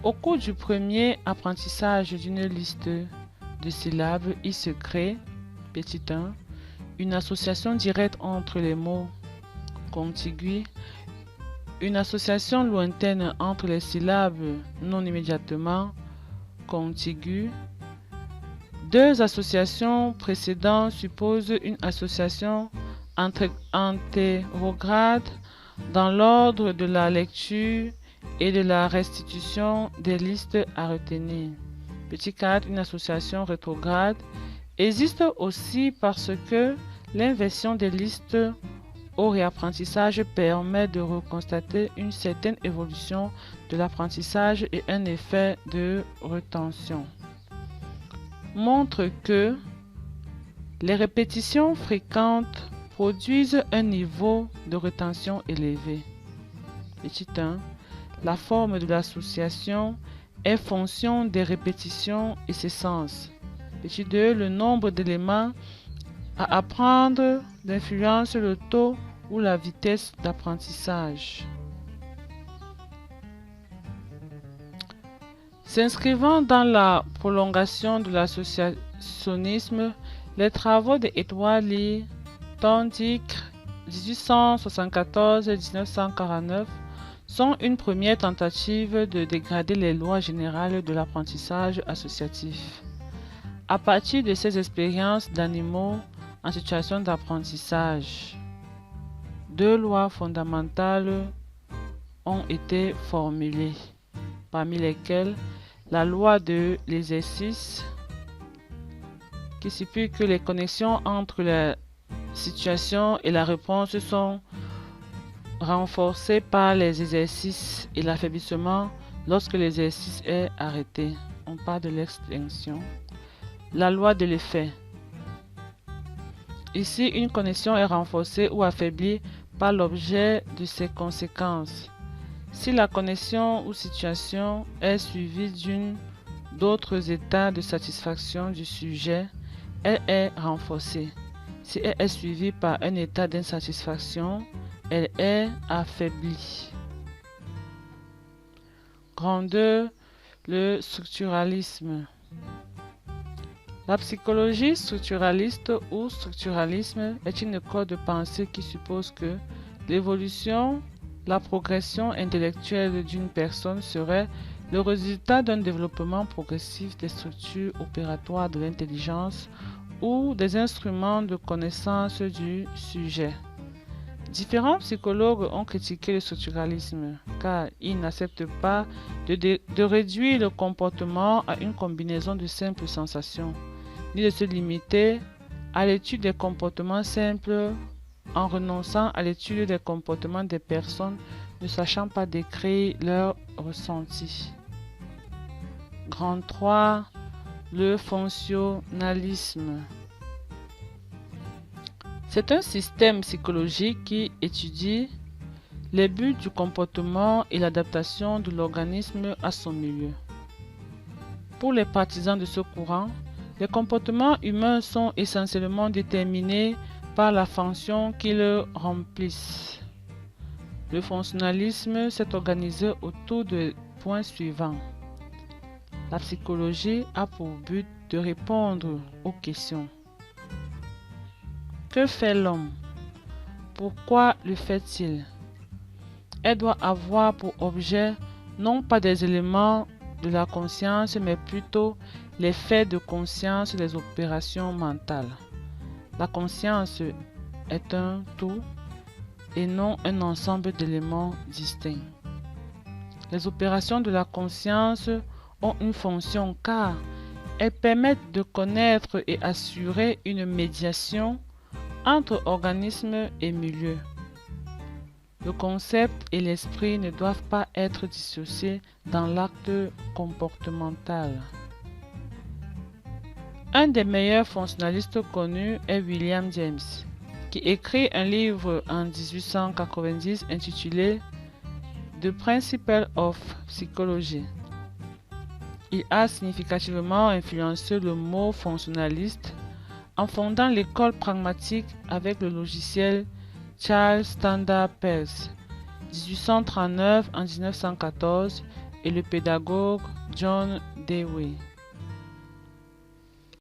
Au cours du premier apprentissage d'une liste de syllabes, il se crée, petit 1, une association directe entre les mots contigus, une association lointaine entre les syllabes non immédiatement contiguës. Deux associations précédentes supposent une association antérograde dans l'ordre de la lecture et de la restitution des listes à retenir. Petit 4, une association rétrograde existe aussi parce que l'inversion des listes au réapprentissage permet de reconstater une certaine évolution de l'apprentissage et un effet de rétention. Montre que les répétitions fréquentes produisent un niveau de rétention élevé. Petit 1. La forme de l'association est fonction des répétitions et ses sens. Petit 2. Le nombre d'éléments à apprendre influence le taux ou la vitesse d'apprentissage. S'inscrivant dans la prolongation de l'associationnisme, les travaux de Edward Lee, Thorndike, 1874-1949, sont une première tentative de dégrader les lois générales de l'apprentissage associatif. À partir de ces expériences d'animaux en situation d'apprentissage, deux lois fondamentales ont été formulées, parmi lesquelles la loi de l'exercice, qui stipule que les connexions entre la situation et la réponse sont renforcées par les exercices et l'affaiblissement lorsque l'exercice est arrêté. On parle de l'extinction. La loi de l'effet. Ici, une connexion est renforcée ou affaiblie par l'objet de ses conséquences. Si la connexion ou situation est suivie d'autres états de satisfaction du sujet, elle est renforcée. Si elle est suivie par un état d'insatisfaction, elle est affaiblie. Grandeur, le structuralisme. La psychologie structuraliste ou structuralisme est une école de pensée qui suppose que l'évolution, la progression intellectuelle d'une personne serait le résultat d'un développement progressif des structures opératoires de l'intelligence ou des instruments de connaissance du sujet. Différents psychologues ont critiqué le structuralisme car ils n'acceptent pas de réduire le comportement à une combinaison de simples sensations, ni de se limiter à l'étude des comportements simples en renonçant à l'étude des comportements des personnes ne sachant pas décrire leurs ressentis. Grand 3. Le fonctionnalisme. C'est un système psychologique qui étudie les buts du comportement et l'adaptation de l'organisme à son milieu. Pour les partisans de ce courant, les comportements humains sont essentiellement déterminés par la fonction qu'ils remplissent. Le fonctionnalisme s'est organisé autour des points suivants. La psychologie a pour but de répondre aux questions. Que fait l'homme? Pourquoi le fait-il? Elle doit avoir pour objet non pas des éléments de la conscience, mais plutôt les faits de conscience des opérations mentales. La conscience est un tout et non un ensemble d'éléments distincts. Les opérations de la conscience ont une fonction car elles permettent de connaître et assurer une médiation entre organisme et milieu. Le concept et l'esprit ne doivent pas être dissociés dans l'acte comportemental. Un des meilleurs fonctionnalistes connus est William James, qui écrit un livre en 1890 intitulé The Principles of Psychology. Il a significativement influencé le mot fonctionnaliste en fondant l'école pragmatique avec le logiciel Charles Standard Peirce, 1839 en 1914, et le pédagogue John Dewey.